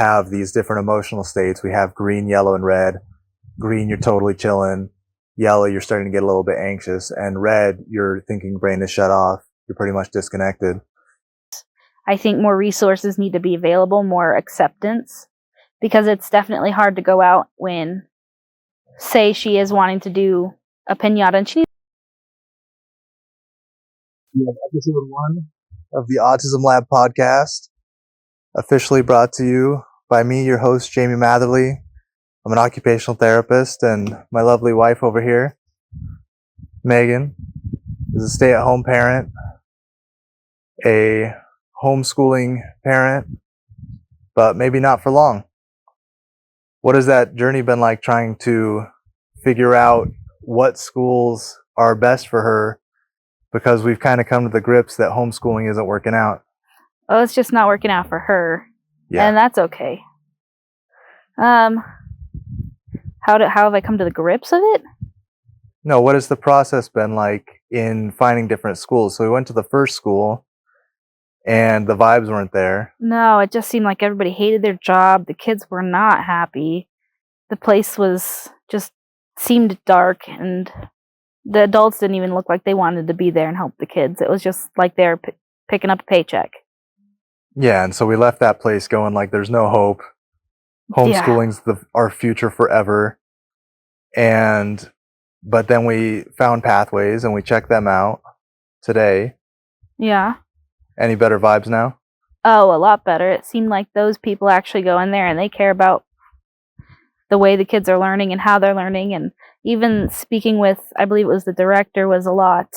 have these different emotional states. We have green, yellow, and red. Green, you're totally chilling. Yellow, you're starting to get a little bit anxious. And red, your thinking brain is shut off. You're pretty much disconnected. I think more resources need to be available, more acceptance, because it's definitely hard to go out when, say, she is wanting to do a pinata and she needs. We have episode 1 of the Autism Lab podcast, officially brought to you by me, your host, Jamie Matherly. I'm an occupational therapist, and my lovely wife over here, Megan, is a stay-at-home parent, a homeschooling parent, but maybe not for long. What has that journey been like, trying to figure out what schools are best for her? Because we've kind of come to the grips that homeschooling isn't working out. Oh, it's just not working out for her. Yeah. And that's okay. How have I come to the grips of it? No, what has the process been like in finding different schools? So we went to the first school and the vibes weren't there. No, it just seemed like everybody hated their job. The kids were not happy. The place seemed dark, and the adults didn't even look like they wanted to be there and help the kids. It was just like they were picking up a paycheck. Yeah, and so we left that place going like, there's no hope. Homeschooling's our future forever. But then we found Pathways and we checked them out today. Yeah. Any better vibes now? Oh, a lot better. It seemed like those people actually go in there and they care about the way the kids are learning and how they're learning. And even speaking with, I believe it was the director, was a lot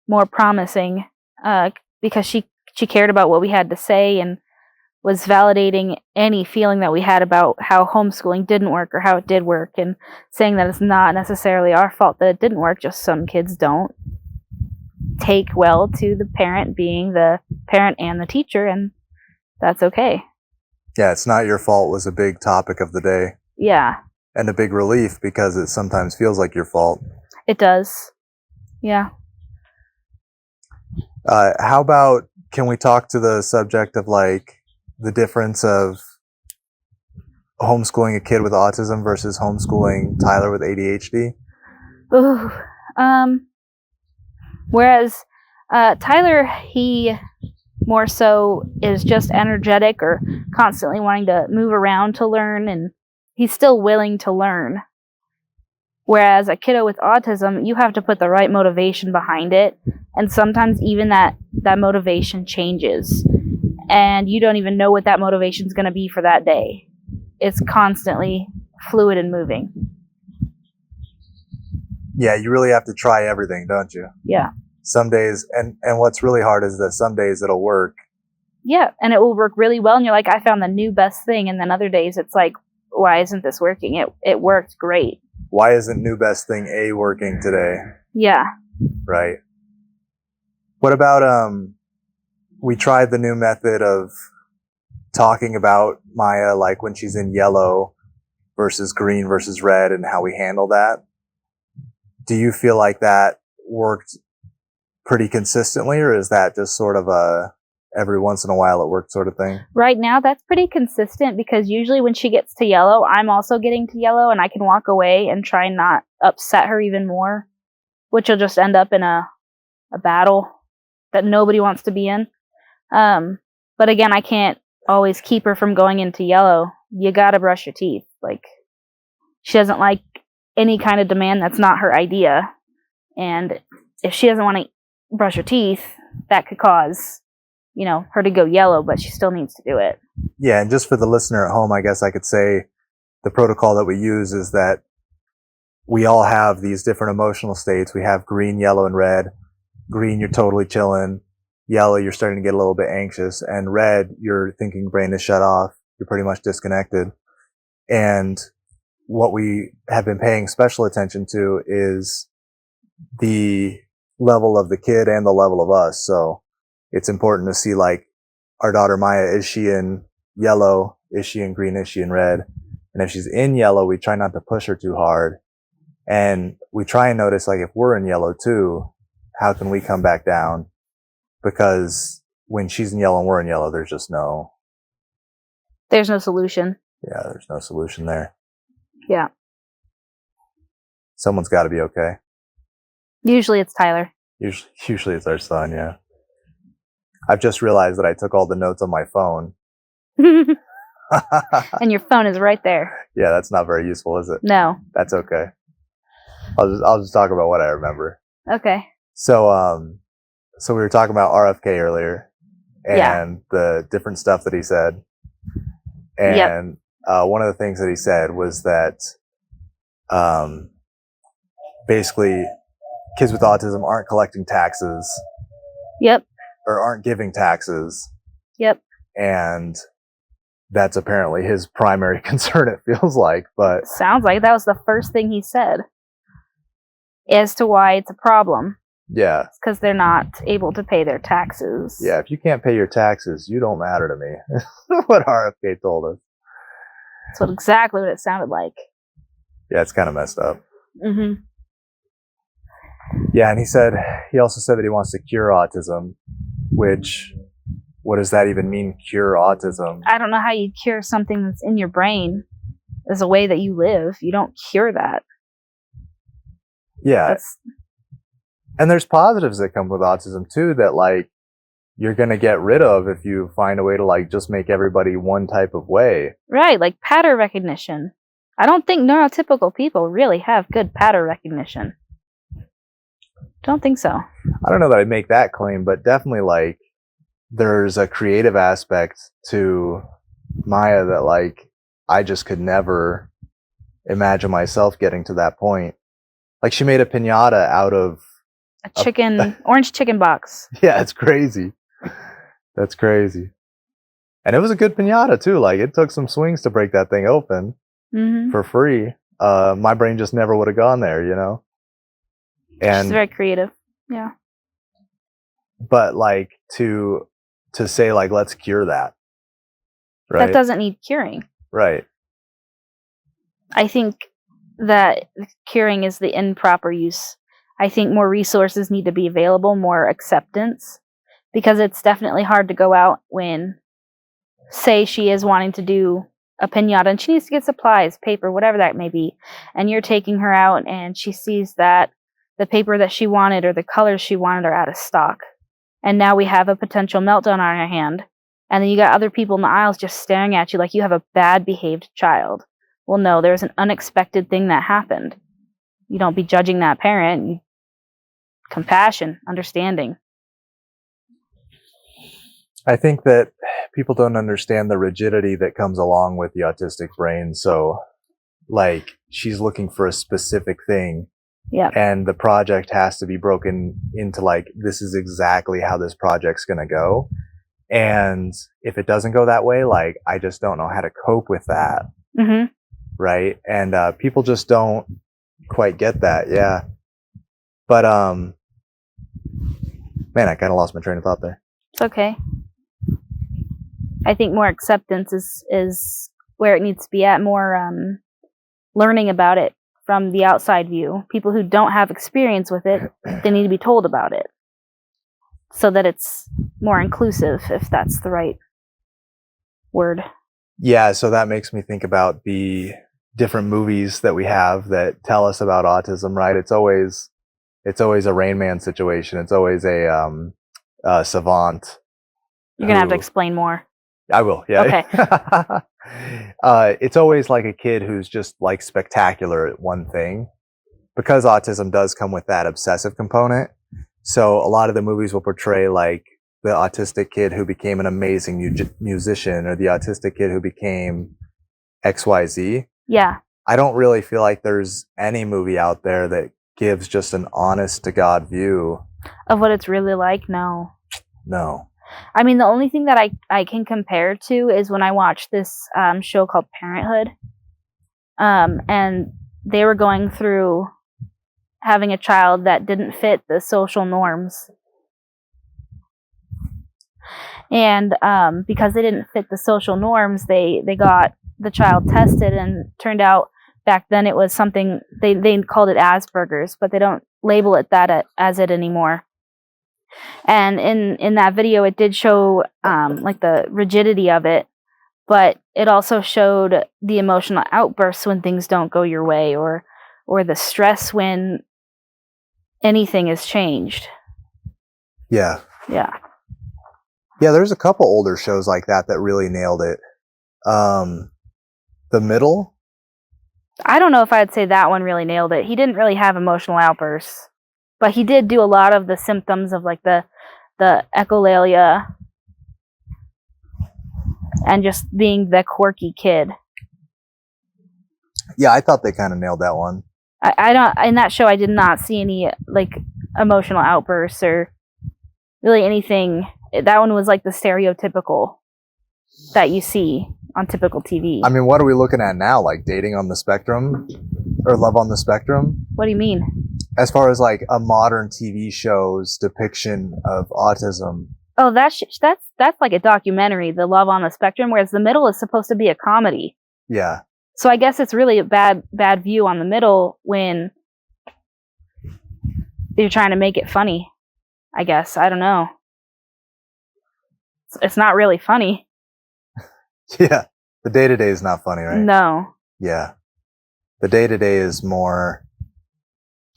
more promising because she cared about what we had to say and was validating any feeling that we had about how homeschooling didn't work or how it did work, and saying that it's not necessarily our fault that it didn't work, just some kids don't take well to the parent being the parent and the teacher, and that's okay. Yeah, it's not your fault was a big topic of the day. Yeah. And a big relief, because it sometimes feels like your fault. It does. Yeah. How about, can we talk to the subject of like the difference of homeschooling a kid with autism versus homeschooling Tyler with ADHD? Ooh. Whereas Tyler, he more so is just energetic or constantly wanting to move around to learn, and he's still willing to learn. Whereas a kiddo with autism, you have to put the right motivation behind it, and sometimes even that motivation changes, and you don't even know what that motivation is going to be for that day. It's constantly fluid and moving. Yeah, you really have to try everything, don't you? Yeah. Some days, and what's really hard is that some days it'll work. Yeah, and it will work really well, and you're like, I found the new best thing, and then other days it's like, why isn't this working? It worked great. Why isn't new best thing A working today? Yeah. Right. What about, we tried the new method of talking about Maya, like when she's in yellow versus green versus red, and how we handle that. Do you feel like that worked pretty consistently, or is that just sort of a every once in a while it worked sort of thing? Right now, that's pretty consistent, because usually when she gets to yellow, I'm also getting to yellow, and I can walk away and try and not upset her even more, which will just end up in a battle that nobody wants to be in. But again, I can't always keep her from going into yellow. You gotta brush your teeth. Like, she doesn't like any kind of demand that's not her idea. And if she doesn't want to brush her teeth, that could cause, her to go yellow, but she still needs to do it. Yeah, and just for the listener at home, I guess I could say the protocol that we use is that we all have these different emotional states. We have green, yellow, and red. Green, you're totally chilling. Yellow, you're starting to get a little bit anxious. And red, your thinking brain is shut off. You're pretty much disconnected. And what we have been paying special attention to is the level of the kid and the level of us. So it's important to see, like, our daughter Maya, is she in yellow? Is she in green? Is she in red? And if she's in yellow, we try not to push her too hard. And we try and notice, like, if we're in yellow too, how can we come back down? Because when she's in yellow and we're in yellow, there's just no There's no solution. Yeah, there's no solution there. Yeah. Someone's got to be okay. Usually it's Tyler. Usually it's our son, yeah. I've just realized that I took all the notes on my phone. And your phone is right there. Yeah, that's not very useful, is it? No. That's okay. I'll just talk about what I remember. Okay. So we were talking about RFK earlier and the different stuff that he said. And one of the things that he said was that basically kids with autism aren't collecting taxes. Yep. Or aren't giving taxes. Yep. And that's apparently his primary concern, it feels like. But sounds like that was the first thing he said as to why it's a problem. Yeah. It's because they're not able to pay their taxes. Yeah, if you can't pay your taxes, you don't matter to me. What RFK told us. That's exactly what it sounded like. Yeah, it's kind of messed up. Mm-hmm. Yeah, and he also said that he wants to cure autism, which, what does that even mean, cure autism? I don't know how you cure something that's in your brain as a way that you live. You don't cure that. Yeah. And there's positives that come with autism too that like you're going to get rid of if you find a way to like just make everybody one type of way. Right, like pattern recognition. I don't think neurotypical people really have good pattern recognition. Don't think so. I don't know that I'd make that claim, but definitely like there's a creative aspect to Maya that like I just could never imagine myself getting to that point. Like she made a piñata out of a chicken, orange chicken box. Yeah, it's crazy. That's crazy. And it was a good piñata too. Like it took some swings to break that thing open for free. My brain just never would have gone there, you know? And she's very creative. Yeah. But like to say like let's cure that. Right. That doesn't need curing. Right. I think that curing is the improper use. I think more resources need to be available, more acceptance, because it's definitely hard to go out when, say, she is wanting to do a piñata and she needs to get supplies, paper, whatever that may be, and you're taking her out and she sees that the paper that she wanted or the colors she wanted are out of stock. And now we have a potential meltdown on our hand. And then you got other people in the aisles just staring at you like you have a bad behaved child. Well, no, there's an unexpected thing that happened. You don't be judging that parent. Compassion, understanding. I think that people don't understand the rigidity that comes along with the autistic brain. So, like, she's looking for a specific thing. Yeah. And the project has to be broken into, like, this is exactly how this project's going to go. And if it doesn't go that way, like, I just don't know how to cope with that. Mm-hmm. Right? And people just don't quite get that. Yeah. But, man, I kind of lost my train of thought there. It's okay. I think more acceptance is where it needs to be at, more learning about it from the outside view. People who don't have experience with it, they need to be told about it so that it's more inclusive, if that's the right word. Yeah, so that makes me think about the different movies that we have that tell us about autism, right? It's always a Rain Man situation. It's always a savant. You're going to have to explain more. I will, yeah. Okay. It's always like a kid who's just like spectacular at one thing, because autism does come with that obsessive component. So a lot of the movies will portray like the autistic kid who became an amazing musician, or the autistic kid who became XYZ. Yeah. I don't really feel like there's any movie out there that gives just an honest to God view of what it's really like. No. I mean, the only thing that I can compare to is when I watched this show called Parenthood. And they were going through having a child that didn't fit the social norms. And because they didn't fit the social norms, they got the child tested, and turned out back then it was something, they called it Asperger's, but they don't label it that as it anymore. And in that video, it did show like the rigidity of it, but it also showed the emotional outbursts when things don't go your way, or the stress when anything is changed. Yeah. Yeah. Yeah, there's a couple older shows like that really nailed it. The Middle. I don't know if I'd say that one really nailed it. He didn't really have emotional outbursts, but he did do a lot of the symptoms of like the echolalia and just being the quirky kid. Yeah, I thought they kind of nailed that one. I don't, in that show I did not see any like emotional outbursts or really anything. That one was like the stereotypical that you see on typical TV. I mean, what are we looking at now? Like Dating on the Spectrum or Love on the Spectrum? What do you mean? As far as like a modern TV show's depiction of autism. Oh, that's like a documentary, The Love on the Spectrum, whereas The Middle is supposed to be a comedy. Yeah. So I guess it's really a bad view on The Middle when you're trying to make it funny. I guess. I don't know. It's not really funny. Yeah. The day-to-day is not funny, right? No. Yeah. The day-to-day is more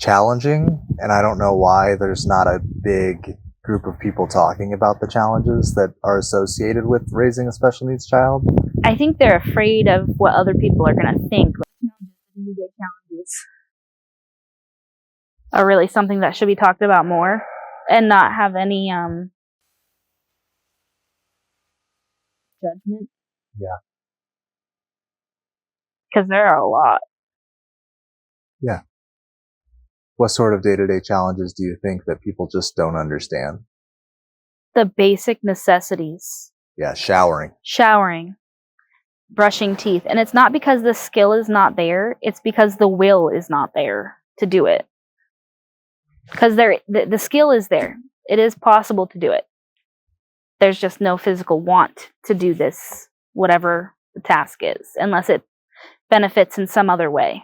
challenging, and I don't know why there's not a big group of people talking about the challenges that are associated with raising a special needs child. I think they're afraid of what other people are going to think. Challenges are really something that should be talked about more and not have any judgment. Yeah. Because there are a lot. Yeah. What sort of day-to-day challenges do you think that people just don't understand? The basic necessities. Yeah, showering, brushing teeth. And it's not because the skill is not there, it's because the will is not there to do it. Because the skill is there. It is possible to do it. There's just no physical want to do this, whatever the task is, unless it benefits in some other way.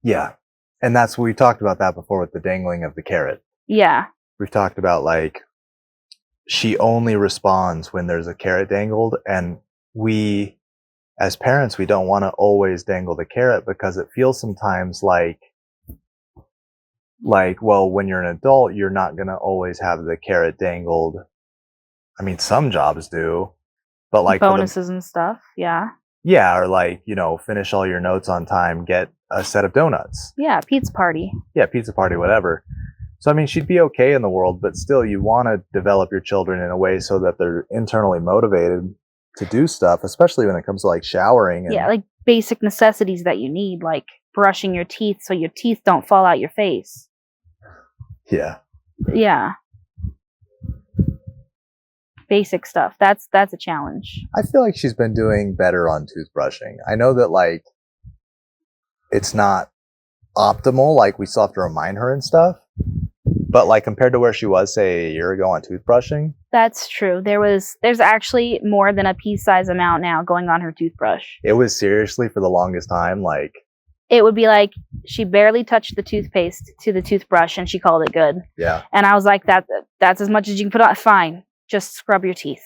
Yeah. And that's we talked about that before with the dangling of the carrot. Yeah. We've talked about like she only responds when there's a carrot dangled, and we as parents we don't want to always dangle the carrot because it feels sometimes like well, when you're an adult you're not going to always have the carrot dangled. I mean, some jobs do, but like bonuses and stuff. Yeah. Yeah, or like, finish all your notes on time, get a set of donuts. Yeah, pizza party. Yeah, pizza party, whatever. So, I mean, she'd be okay in the world, but still you want to develop your children in a way so that they're internally motivated to do stuff, especially when it comes to like showering. And, yeah, like basic necessities that you need, like brushing your teeth so your teeth don't fall out your face. Yeah. Yeah. Basic stuff. That's a challenge. I feel like she's been doing better on toothbrushing. I know that like it's not optimal, like we still have to remind her and stuff. But like compared to where she was, say, a year ago on toothbrushing. That's true. There's actually more than a pea-size amount now going on her toothbrush. It was seriously for the longest time, like it would be like she barely touched the toothpaste to the toothbrush and she called it good. Yeah. And I was like, that's as much as you can put on. Fine. Just scrub your teeth.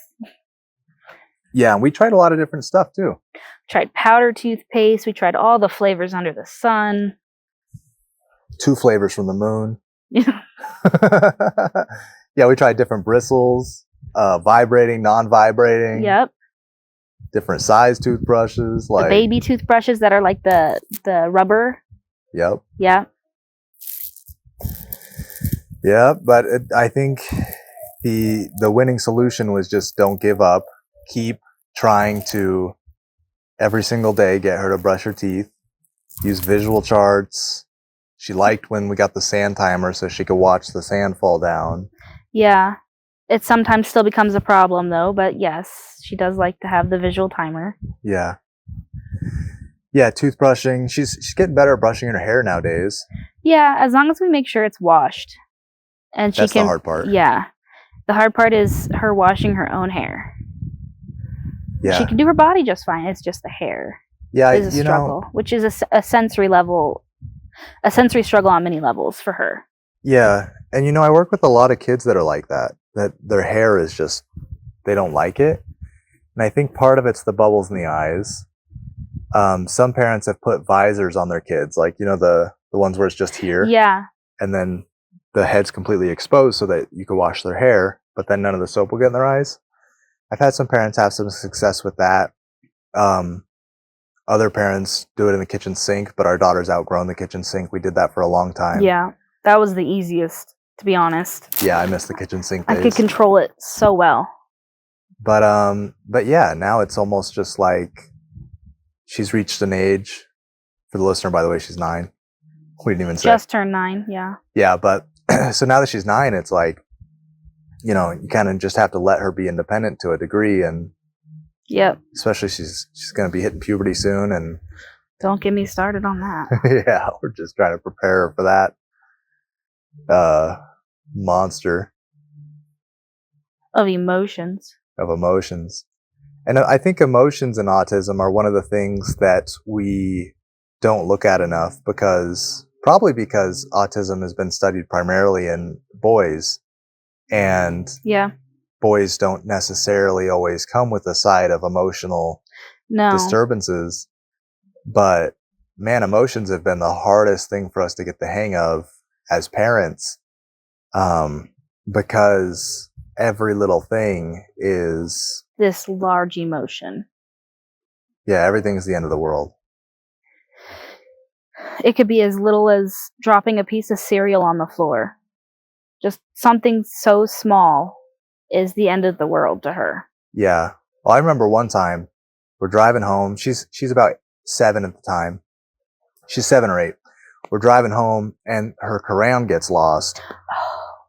Yeah, and we tried a lot of different stuff too. Tried powder toothpaste. We tried all the flavors under the sun. 2 flavors from the moon. Yeah, we tried different bristles, vibrating, non-vibrating. Yep. Different size toothbrushes, like the baby toothbrushes that are like the rubber. Yep. Yeah. Yeah, but I think the winning solution was just don't give up. Keep trying to every single day get her to brush her teeth. Use visual charts. She liked when we got the sand timer so she could watch the sand fall down. Yeah. It sometimes still becomes a problem though, but yes, she does like to have the visual timer. Yeah. Yeah, toothbrushing. She's getting better at brushing her hair nowadays. Yeah, as long as we make sure it's washed. And that's the hard part. Yeah. The hard part is her washing her own hair. Yeah. She can do her body just fine. It's just the hair. Yeah, is a struggle, which is a sensory struggle on many levels for her. Yeah, and I work with a lot of kids that are like that their hair is just, they don't like it. And I think part of it's the bubbles in the eyes. Some parents have put visors on their kids, like, the ones where it's just here. Yeah. And then the head's completely exposed so that you can wash their hair, but then none of the soap will get in their eyes. I've had some parents have some success with that. Other parents do it in the kitchen sink, but our daughter's outgrown the kitchen sink. We did that for a long time. Yeah. That was the easiest, to be honest. Yeah, I miss the kitchen sink days. I could control it so well. But yeah, now it's almost just like she's reached an age. For the listener, by the way, she's 9. We didn't even say. Just turned 9, yeah. Yeah, but so now that she's 9, it's like, you kind of just have to let her be independent to a degree, and yep. Especially she's going to be hitting puberty soon, and don't get me started on that. Yeah, we're just trying to prepare her for that monster of emotions. And I think emotions in autism are one of the things that we don't look at enough, probably because autism has been studied primarily in boys, and yeah, boys don't necessarily always come with a side of emotional disturbances. But man, emotions have been the hardest thing for us to get the hang of as parents, because every little thing is this large emotion. Yeah, everything's the end of the world. It could be as little as dropping a piece of cereal on the floor. Just something so small is the end of the world to her. Yeah. Well, I remember one time we're driving home. She's about 7 at the time. She's 7 or 8. We're driving home and her crayon gets lost.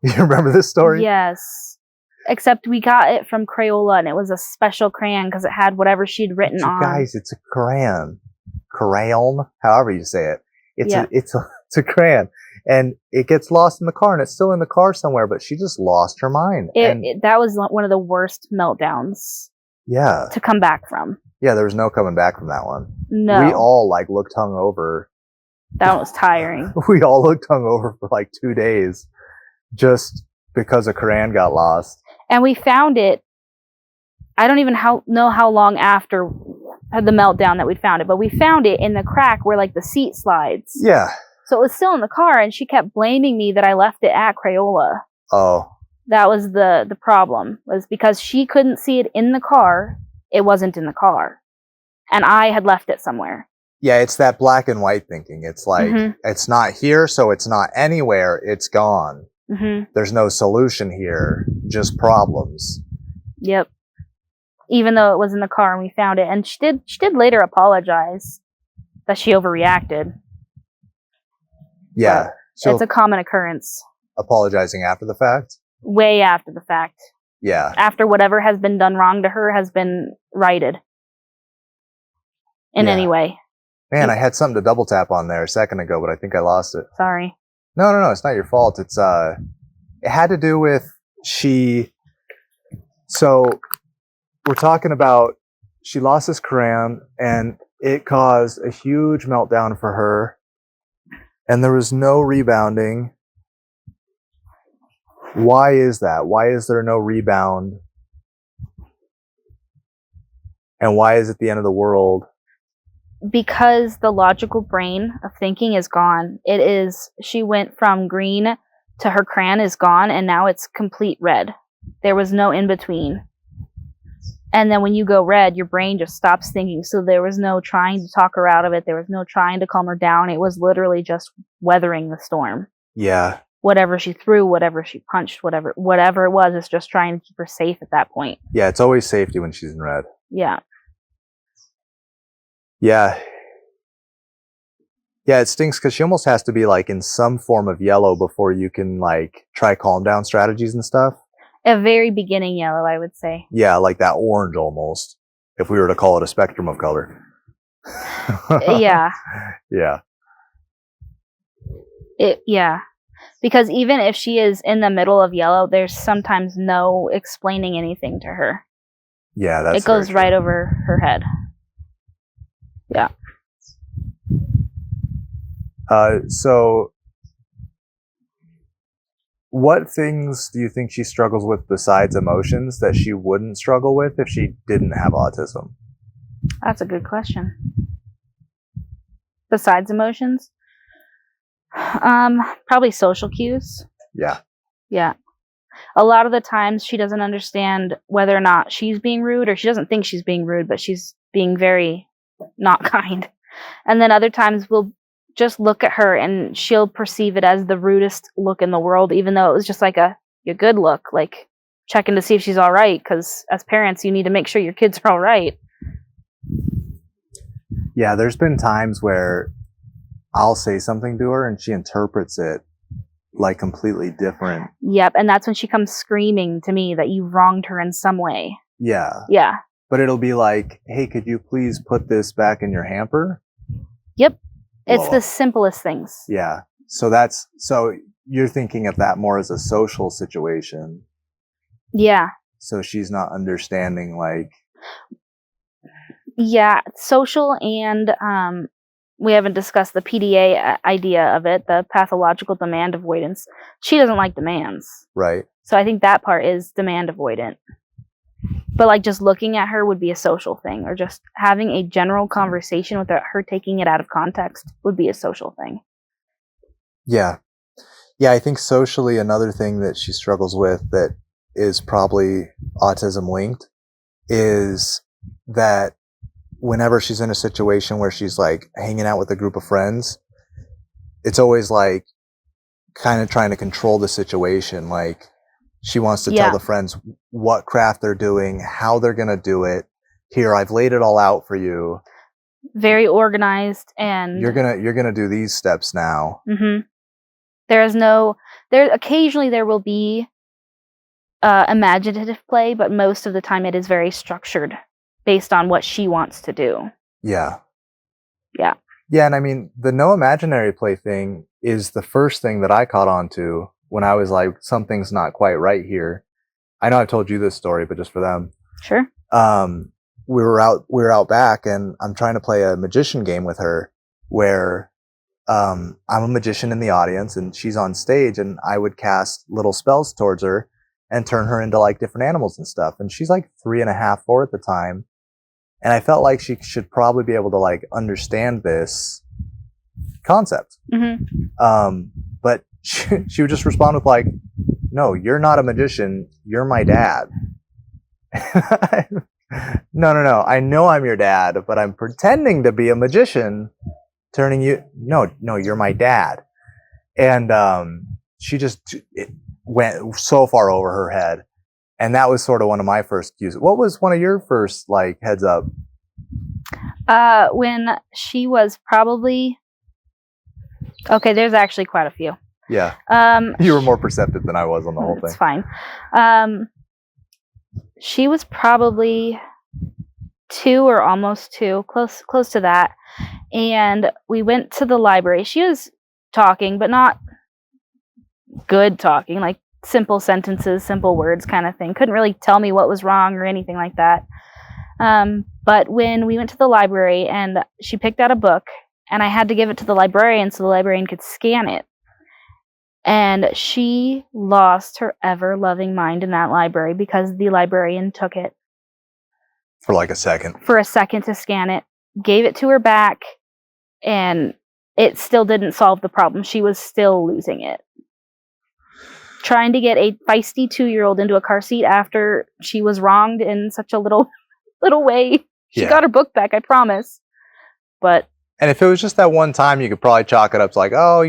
You remember this story? Yes. Except we got it from Crayola, and it was a special crayon because it had whatever she'd written on. Guys, it's a crayon. Crayon, however you say it. It's a crayon. And it gets lost in the car, and it's still in the car somewhere, but she just lost her mind. That was one of the worst meltdowns. Yeah. To come back from. Yeah, there was no coming back from that one. No. We all looked hungover. That was tiring. We all looked hungover for 2 days just because a crayon got lost. And we found it. I don't even know how long after the meltdown that we found it, but we found it in the crack where the seat slides. Yeah. So it was still in the car, and she kept blaming me that I left it at Crayola. Oh. That was the problem, was because she couldn't see it in the car. It wasn't in the car. And I had left it somewhere. Yeah, it's that black and white thinking. It's It's not here, so it's not anywhere. It's gone. Mm-hmm. There's no solution here, just problems. Yep. Even though it was in the car and we found it. And she did later apologize that she overreacted. Yeah. So it's a common occurrence. Apologizing after the fact? Way after the fact. Yeah. After whatever has been done wrong to her has been righted. In any way. Man, I had something to double tap on there a second ago, but I think I lost it. Sorry. No, it's not your fault. It's it had to do with so we're talking about she lost this crayon, and it caused a huge meltdown for her, and there was no rebounding. Why is that? Why is there no rebound? And why is it the end of the world? Because the logical brain of thinking is gone. She went from green to her crayon is gone, and now it's complete red. There was no in between. And then when you go red, your brain just stops thinking. So there was no trying to talk her out of it. There was no trying to calm her down. It was literally just weathering the storm. Yeah. Whatever she threw, whatever she punched, whatever it was, it's just trying to keep her safe at that point. Yeah, it's always safety when she's in red. Yeah. Yeah. Yeah, it stinks because she almost has to be in some form of yellow before you can try calm down strategies and stuff. A very beginning yellow, I would say. Yeah, like that orange almost, if we were to call it a spectrum of color. Yeah. Yeah. Yeah. Because even if she is in the middle of yellow, there's sometimes no explaining anything to her. Yeah, that's it goes right over her head. Yeah. So What things do you think she struggles with besides emotions that she wouldn't struggle with if she didn't have autism? That's a good question. Besides emotions, probably social cues. Yeah. Yeah. A lot of the times she doesn't understand whether or not she's being rude, or she doesn't think she's being rude, but she's being very not kind. And then other times we'll just look at her and she'll perceive it as the rudest look in the world, even though it was just like a good look, like checking to see if she's all right, because as parents you need to make sure your kids are all right. Yeah, there's been times where I'll say something to her and she interprets it like completely different. Yep, and that's when she comes screaming to me that you wronged her in some way. Yeah. Yeah. But it'll be like, hey, could you please put this back in your hamper? Yep. It's Blow the up. simplest things. Yeah. So you're thinking of that more as a social situation. Yeah. So she's not understanding like. Yeah, social, and we haven't discussed the PDA idea of it, the pathological demand avoidance. She doesn't like demands. Right. So I think that part is demand avoidant. But like just looking at her would be a social thing, or just having a general conversation without her taking it out of context would be a social thing. Yeah. Yeah, I think socially another thing that she struggles with that is probably autism linked is that whenever she's in a situation where she's like hanging out with a group of friends, it's always like kind of trying to control the situation. Like she wants to tell the friends what craft they're doing, how they're going to do it. Here, I've laid it all out for you. Very organized, and you're going to do these steps now. Mm-hmm. Occasionally there will be imaginative play, but most of the time it is very structured based on what she wants to do. Yeah. Yeah. Yeah, and I mean, the no imaginary play thing is the first thing that I caught on to when I was like, something's not quite right here. I know I've told you this story, but just for them. Sure. We were out back, and I'm trying to play a magician game with her where I'm a magician in the audience and she's on stage, and I would cast little spells towards her and turn her into like different animals and stuff. And she's like 3.5, 4 at the time. And I felt like she should probably be able to like understand this concept. Mm-hmm. But she would just respond with like, no, you're not a magician. You're my dad. No. I know I'm your dad, but I'm pretending to be a magician, turning you. No, you're my dad. And she just went so far over her head. And that was sort of one of my first cues. What was one of your first like heads up? When she was probably okay. There's actually quite a few. Yeah. You were more perceptive than I was on the whole thing. It's fine. She was probably 2 or almost 2, close to that. And we went to the library. She was talking, but not good talking, like simple sentences, simple words kind of thing. Couldn't really tell me what was wrong or anything like that. But when we went to the library and she picked out a book, and I had to give it to the librarian so the librarian could scan it. And she lost her ever-loving mind in that library because the librarian took it. For like a second. For a second to scan it, gave it to her back, and it still didn't solve the problem. She was still losing it. Trying to get a feisty 2-year-old into a car seat after she was wronged in such a little way. She got her book back, I promise. But and if it was just that one time, you could probably chalk it up to like, oh,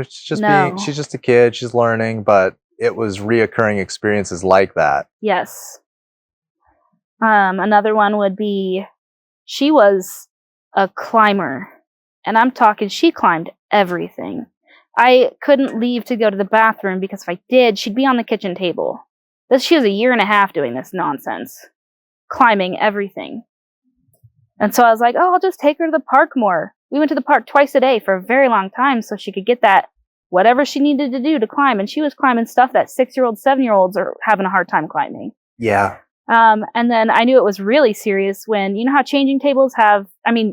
she's just a kid, she's learning. But it was reoccurring experiences like that. Yes. Another one would be, she was a climber, and I'm talking, she climbed everything. I couldn't leave to go to the bathroom because if I did, she'd be on the kitchen table. She was 1.5 years doing this nonsense, climbing everything. And so I was like, oh, I'll just take her to the park more. We went to the park twice a day for a very long time so she could get that whatever she needed to do to climb. And she was climbing stuff that 6-year-olds, 7-year-olds are having a hard time climbing. Yeah. And then I knew it was really serious when, you know how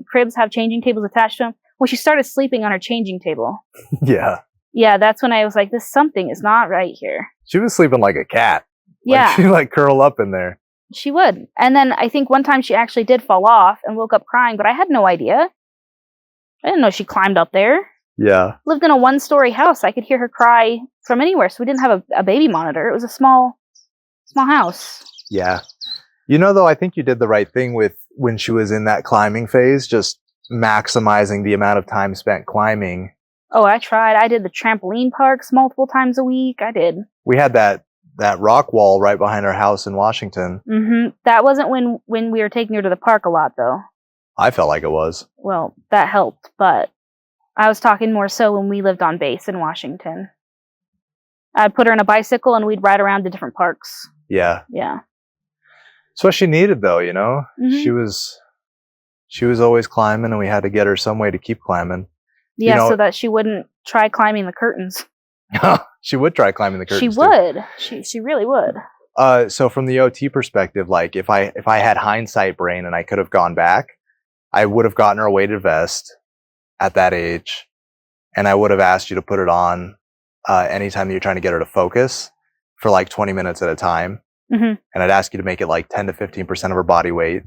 cribs have changing tables attached to them? Well, she started sleeping on her changing table. Yeah. Yeah, that's when I was like, this something is not right here. She was sleeping like a cat. Yeah. Like, she'd like curl up in there. She would. And then I think one time she actually did fall off and woke up crying, but I had no idea. I didn't know she climbed up there. Yeah. Lived in a 1-story house. I could hear her cry from anywhere, so we didn't have a baby monitor. It was a small house. Yeah. You know, though, I think you did the right thing with when she was in that climbing phase, just maximizing the amount of time spent climbing. Oh, I tried. I did the trampoline parks multiple times a week. I did. We had that rock wall right behind our house in Washington. Mm-hmm. That wasn't when we were taking her to the park a lot, though. I felt like it was. Well, that helped, but I was talking more so when we lived on base in Washington. I'd put her in a bicycle and we'd ride around to different parks. Yeah. Yeah. It's what she needed, though, you know? Mm-hmm. She was always climbing, and we had to get her some way to keep climbing. Yeah, You know, so that she wouldn't try climbing the curtains. she would try climbing the curtains. She would. She really would. So from the OT perspective, like if I had hindsight brain and I could have gone back, I would have gotten her a weighted vest at that age, and I would have asked you to put it on anytime that you're trying to get her to focus for like 20 minutes at a time. Mm-hmm. And I'd ask you to make it like 10 to 15% of her body weight.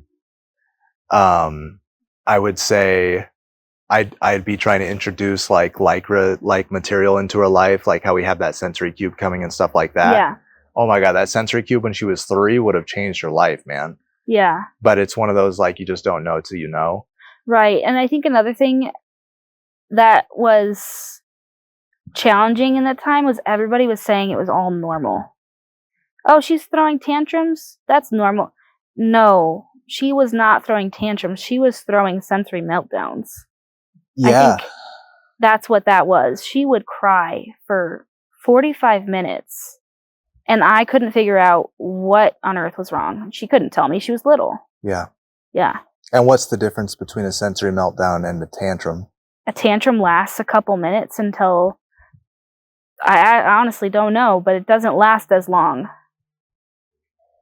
I would say I'd be trying to introduce like lycra like material into her life, like how we have that sensory cube coming and stuff like that. Yeah. Oh my God, that sensory cube when she was 3 would have changed her life, man. Yeah. But it's one of those, like, you just don't know till you know. Right. And I think another thing that was challenging in that time was everybody was saying it was all normal. Oh, she's throwing tantrums? That's normal. No, she was not throwing tantrums. She was throwing sensory meltdowns. Yeah. I think that's what that was. She would cry for 45 minutes, and I couldn't figure out what on earth was wrong. She couldn't tell me. She was little. Yeah. Yeah. And what's the difference between a sensory meltdown and a tantrum? A tantrum lasts a couple minutes until I honestly don't know, but it doesn't last as long.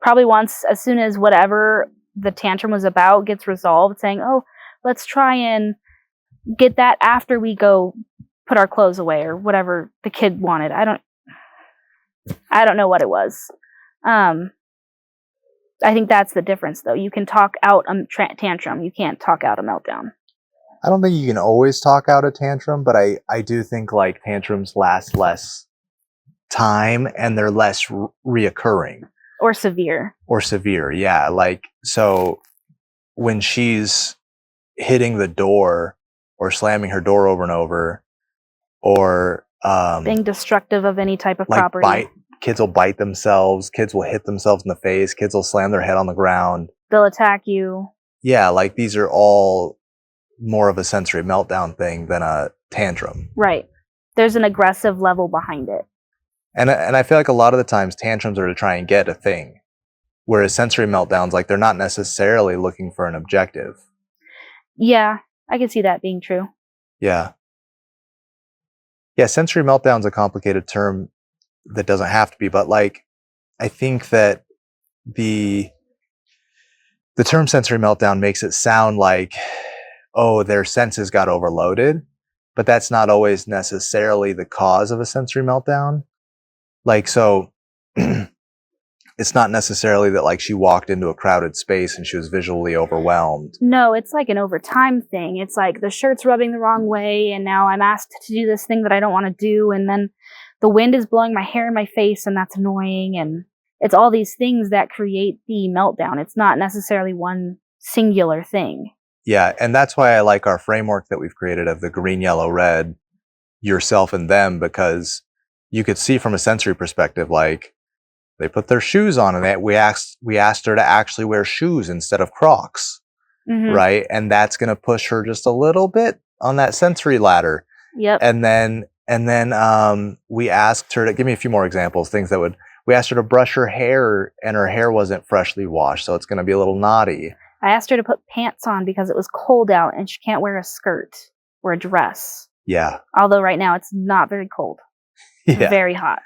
Probably once, as soon as whatever the tantrum was about gets resolved, saying, oh, let's try and get that after we go put our clothes away or whatever the kid wanted. I don't know what it was. I think that's the difference, though. You can talk out a tantrum. You can't talk out a meltdown. I don't think you can always talk out a tantrum, but I do think like tantrums last less time and they're less reoccurring. Or severe. Yeah. Like, so when she's hitting the door or slamming her door over and over, or being destructive of any type of like property. Kids will bite themselves, kids will hit themselves in the face, kids will slam their head on the ground. They'll attack you. Yeah, like these are all more of a sensory meltdown thing than a tantrum. Right. There's an aggressive level behind it. And I feel like a lot of the times tantrums are to try and get a thing, whereas sensory meltdowns, like they're not necessarily looking for an objective. Yeah, I can see that being true. Yeah. Yeah, sensory meltdown's a complicated term that doesn't have to be, but like I think that the term sensory meltdown makes it sound like, oh, their senses got overloaded, but that's not always necessarily the cause of a sensory meltdown. Like, so it's not necessarily that like she walked into a crowded space and she was visually overwhelmed. No, it's like an overtime thing. It's like the shirt's rubbing the wrong way and now I'm asked to do this thing that I don't want to do, and then the wind is blowing my hair in my face and that's annoying, and it's all these things that create the meltdown. It's not necessarily one singular thing. Yeah, and that's why I like our framework that we've created of the green, yellow, red, yourself and them, because you could see from a sensory perspective, like they put their shoes on and we asked her to actually wear shoes instead of Crocs, right? And that's going to push her just a little bit on that sensory ladder. Yep. And then we asked her to give me a few more examples, we asked her to brush her hair and her hair wasn't freshly washed, so it's going to be a little knotty. I asked her to put pants on because it was cold out and she can't wear a skirt or a dress. Yeah. Although right now it's not very cold. Yeah. Very hot.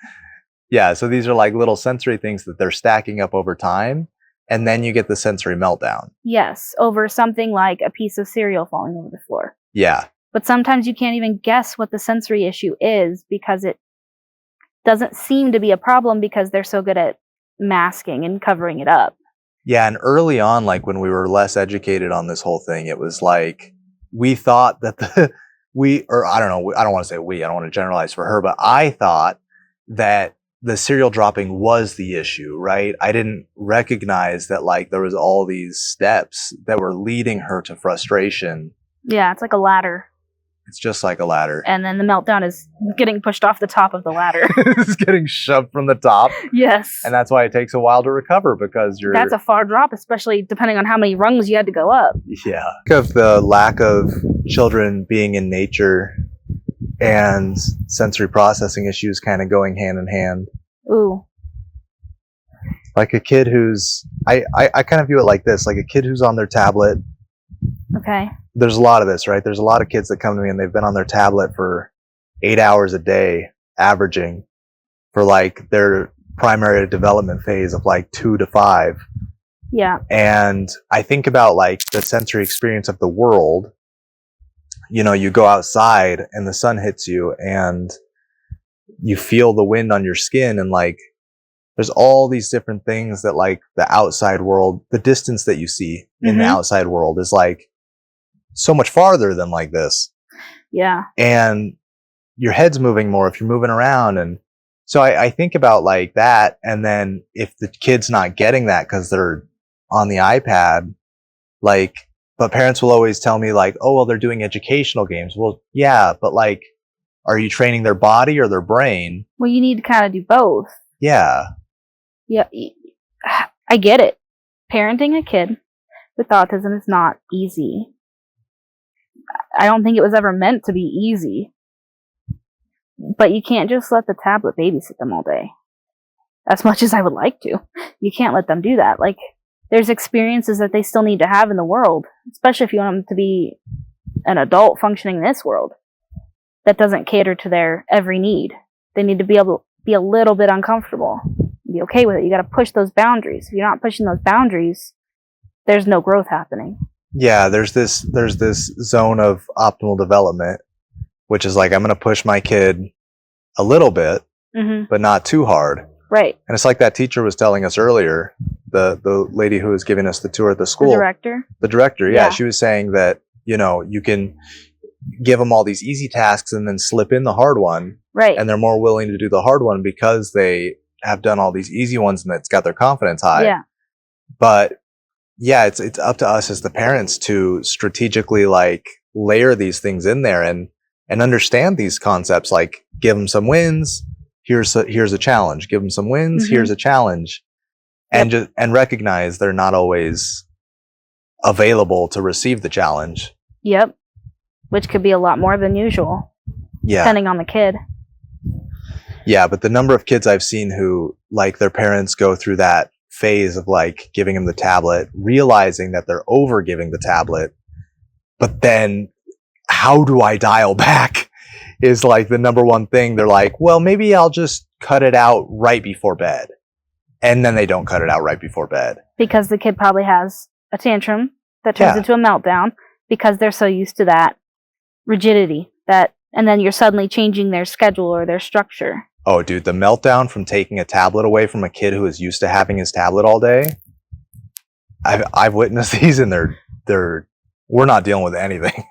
Yeah, so these are like little sensory things that they're stacking up over time, and then you get the sensory meltdown. Yes, over something like a piece of cereal falling over the floor. Yeah. But sometimes you can't even guess what the sensory issue is because it doesn't seem to be a problem because they're so good at masking and covering it up. Yeah, and early on, like when we were less educated on this whole thing, it was like we thought that I don't know, I don't want to say we, I don't want to generalize for her, but I thought that the cereal dropping was the issue, right? I didn't recognize that like there was all these steps that were leading her to frustration. Yeah, it's like a ladder. It's just like a ladder. And then the meltdown is getting pushed off the top of the ladder. It's getting shoved from the top. Yes. And that's why it takes a while to recover because That's a far drop, especially depending on how many rungs you had to go up. Yeah. Think of the lack of children being in nature and sensory processing issues kind of going hand in hand. Ooh. Like a kid who's, I kind of view it like this, like a kid who's on their tablet. Okay. There's a lot of this, right? There's a lot of kids that come to me and they've been on their tablet for 8 hours a day, averaging for like their primary development phase of like 2 to 5. Yeah. And I think about like the sensory experience of the world. You know, you go outside and the sun hits you and you feel the wind on your skin and like there's all these different things that like the outside world, the distance that you see in the outside world is like so much farther than like this. Yeah. And your head's moving more if you're moving around. And so I think about like that. And then if the kid's not getting that because they're on the iPad, like, but parents will always tell me like, oh, well, they're doing educational games. Well, yeah, but like, are you training their body or their brain? Well, you need to kind of do both. Yeah. Yeah. I get it. Parenting a kid with autism is not easy. I don't think it was ever meant to be easy. But you can't just let the tablet babysit them all day. As much as I would like to. You can't let them do that. Like, there's experiences that they still need to have in the world, especially if you want them to be an adult functioning in this world that doesn't cater to their every need. They need to be able to be a little bit uncomfortable. Be okay with it. You got to push those boundaries. If you're not pushing those boundaries, there's no growth happening. Yeah, there's this zone of optimal development, which is like, I'm going to push my kid a little bit, but not too hard. Right. And it's like that teacher was telling us earlier, the lady who was giving us the tour at the school. The director? The director, yeah. She was saying that, you know, you can give them all these easy tasks and then slip in the hard one. Right. And they're more willing to do the hard one because they have done all these easy ones and it's got their confidence high. Yeah. But yeah, it's up to us as the parents to strategically like layer these things in there and understand these concepts. Like, give them some wins. Here's a challenge. Give them some wins. Here's a challenge, and recognize they're not always available to receive the challenge. Yep. Which could be a lot more than usual. Yeah. Depending on the kid. Yeah, but the number of kids I've seen who like their parents go through that phase of like giving them the tablet, realizing that they're over giving the tablet, but then how do I dial back is like the number one thing. They're like, well, maybe I'll just cut it out right before bed. And then they don't cut it out right before bed. Because the kid probably has a tantrum that turns into a meltdown because they're so used to that rigidity and then you're suddenly changing their schedule or their structure. Oh, dude, the meltdown from taking a tablet away from a kid who is used to having his tablet all day. I've witnessed these, and we're not dealing with anything.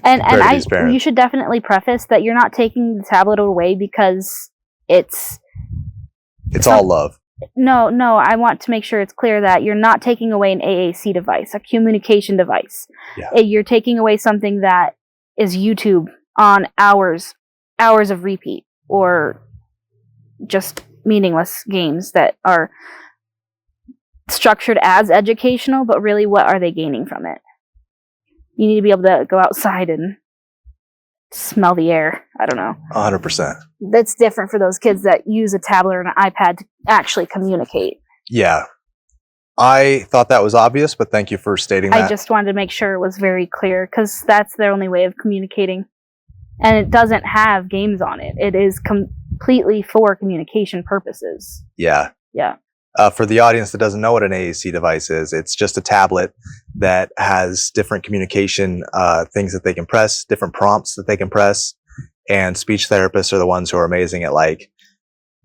And you should definitely preface that you're not taking the tablet away because it's all love. No, I want to make sure it's clear that you're not taking away an AAC device, a communication device. Yeah. You're taking away something that is YouTube on hours of repeat, or just meaningless games that are structured as educational, but really what are they gaining from it? You need to be able to go outside and smell the air. I don't know. 100%. That's different for those kids that use a tablet or an iPad to actually communicate. Yeah. I thought that was obvious, but thank you for stating that. I just wanted to make sure it was very clear because that's their only way of communicating. And it doesn't have games on it. It is completely for communication purposes. Yeah. Yeah. For the audience that doesn't know what an AAC device is, it's just a tablet that has different communication things that they can press, different prompts that they can press, and speech therapists are the ones who are amazing at like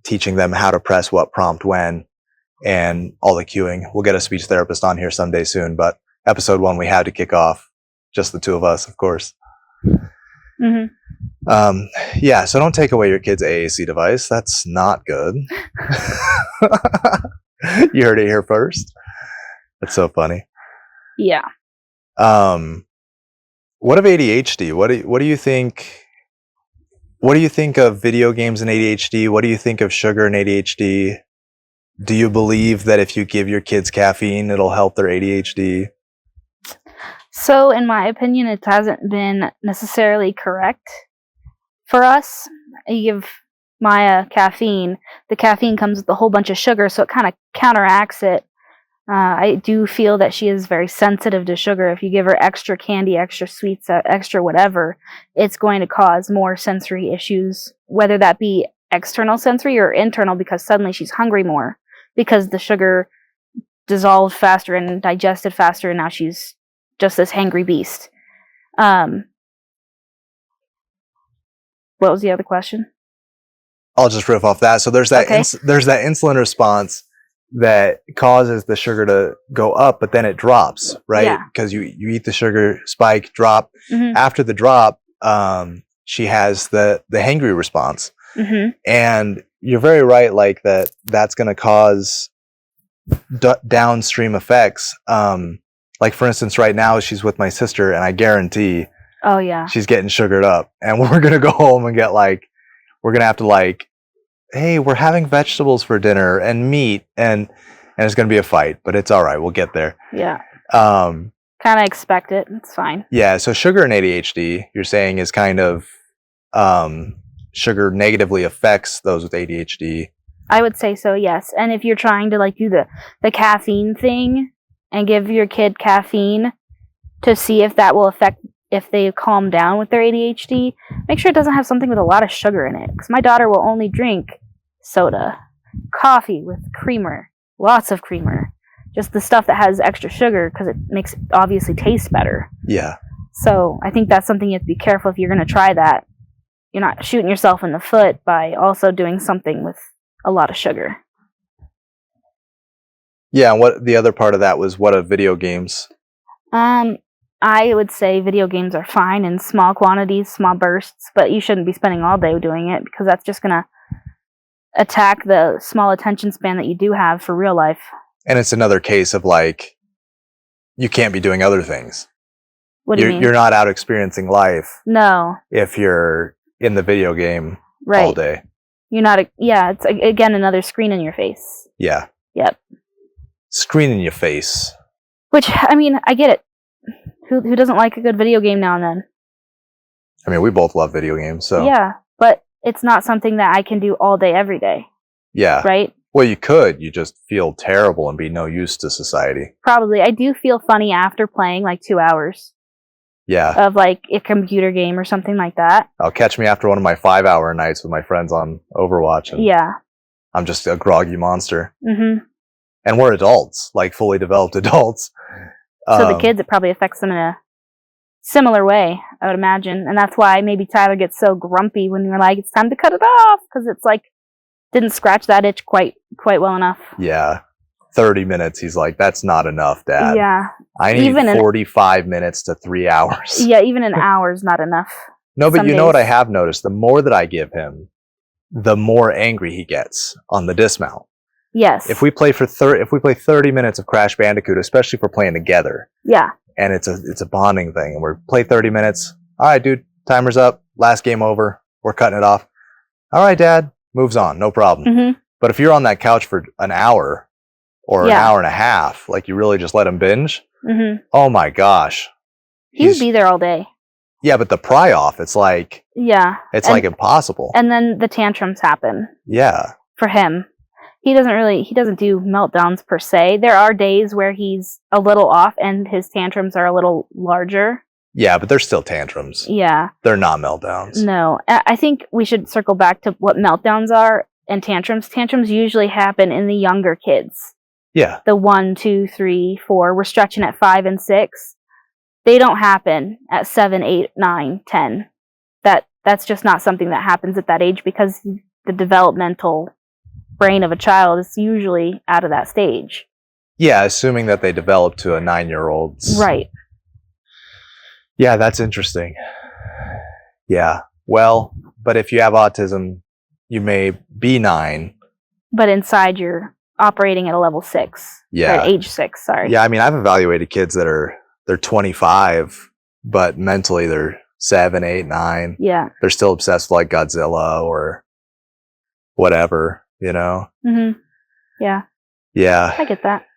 teaching them how to press what prompt when and all the cueing. We'll get a speech therapist on here someday soon, but episode 1 we had to kick off just the two of us, of course. Yeah, so don't take away your kid's AAC device. That's not good. You heard it here first. That's so funny. Yeah. What of ADHD? What do you think? What do you think of video games and ADHD? What do you think of sugar and ADHD? Do you believe that if you give your kids caffeine, it'll help their ADHD? So, in my opinion, it hasn't been necessarily correct for us. You give Maya caffeine. The caffeine comes with a whole bunch of sugar, so it kind of counteracts it. I do feel that she is very sensitive to sugar. If you give her extra candy, extra sweets, extra whatever, it's going to cause more sensory issues, whether that be external sensory or internal, because suddenly she's hungry more because the sugar dissolved faster and digested faster, and now she's just this hangry beast. What was the other question? I'll just riff off that. So there's that there's that insulin response that causes the sugar to go up, but then it drops, right? Because you eat the sugar, spike, drop. After the drop, she has the hangry response. And you're very right, like that's going to cause downstream effects. Like for instance, right now she's with my sister, and I guarantee she's getting sugared up, and we're going to go home and get we're going to have to hey, we're having vegetables for dinner and meat, and it's going to be a fight, but it's all right. We'll get there. Yeah. Kind of expect it. It's fine. Yeah. So sugar and ADHD, you're saying, is kind of sugar negatively affects those with ADHD. I would say so, yes. And if you're trying to do the caffeine thing and give your kid caffeine to see if that will affect if they calm down with their ADHD, make sure it doesn't have something with a lot of sugar in it. Because my daughter will only drink soda, coffee with creamer, lots of creamer, just the stuff that has extra sugar because it makes it obviously taste better. Yeah. So I think that's something you have to be careful if you're going to try that. You're not shooting yourself in the foot by also doing something with a lot of sugar. Yeah, and what the other part of that was, what of video games? I would say video games are fine in small quantities, small bursts, but you shouldn't be spending all day doing it because that's just going to attack the small attention span that you do have for real life. And it's another case of you can't be doing other things. What do you mean? You're not out experiencing life. No. If you're in the video game all day. You're not, it's again another screen in your face. Yeah. Yep. Screen in your face. Which, I mean, I get it. Who doesn't like a good video game now and then? I mean, we both love video games, so. Yeah, but it's not something that I can do all day, every day. Yeah. Right? Well, you could. You just feel terrible and be no use to society. Probably. I do feel funny after playing 2 hours. Yeah. Of a computer game or something like that. I'll catch me after one of my 5-hour nights with my friends on Overwatch. And I'm just a groggy monster. And we're adults, fully developed adults. So the kids, it probably affects them in a similar way, I would imagine. And that's why maybe Tyler gets so grumpy when you're like, it's time to cut it off. Because it's didn't scratch that itch quite well enough. Yeah. 30 minutes. He's like, that's not enough, Dad. Yeah. I need 45 minutes to 3 hours. Yeah, even an hour is not enough. No, but you know what I have noticed? The more that I give him, the more angry he gets on the dismount. Yes. If we play 30 minutes of Crash Bandicoot, especially if we're playing together. Yeah. And it's a bonding thing, and we're play 30 minutes. All right, dude, timer's up. Last game over. We're cutting it off. All right, Dad. Moves on, no problem. But if you're on that couch for an hour or an hour and a half, you really just let him binge. Oh my gosh. He'd be there all day. Yeah, but the pry off, it's it's impossible. And then the tantrums happen. Yeah. For him. He doesn't do meltdowns per se. There are days where he's a little off and his tantrums are a little larger. Yeah, but they're still tantrums. Yeah. They're not meltdowns. No. I think we should circle back to what meltdowns are. and tantrums usually happen in the younger kids. Yeah. The 1, 2, 3, 4. We're stretching at 5 and 6. They don't happen at 7, 8, 9, 10. That's just not something that happens at that age because the developmental brain of a child is usually out of that stage. Yeah, assuming that they develop to a 9-year-old's. Right. Yeah, that's interesting. Yeah. Well, but if you have autism, you may be 9. But inside you're operating at a level 6. Yeah. Or at age 6, sorry. Yeah, I mean, I've evaluated kids that they're 25, but mentally they're 7, 8, 9. Yeah. They're still obsessed with like Godzilla or whatever, you know? Mhm. Yeah. Yeah. I get that.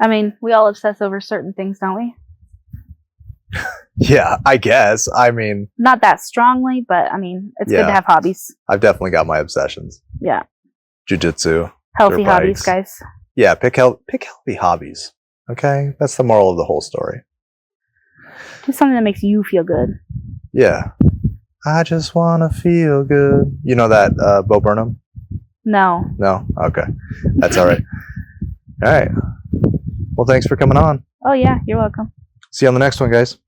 I mean, we all obsess over certain things, don't we? Yeah, I guess. I mean, not that strongly, but I mean, it's good to have hobbies. I've definitely got my obsessions. Yeah. Jiu-jitsu. Healthy hobbies, guys. Yeah, pick healthy hobbies. Okay? That's the moral of the whole story. Do something that makes you feel good. Yeah. I just want to feel good. You know that Bo Burnham? No. No? Okay. That's all right. All right. Well, thanks for coming on. Oh, yeah. You're welcome. See you on the next one, guys.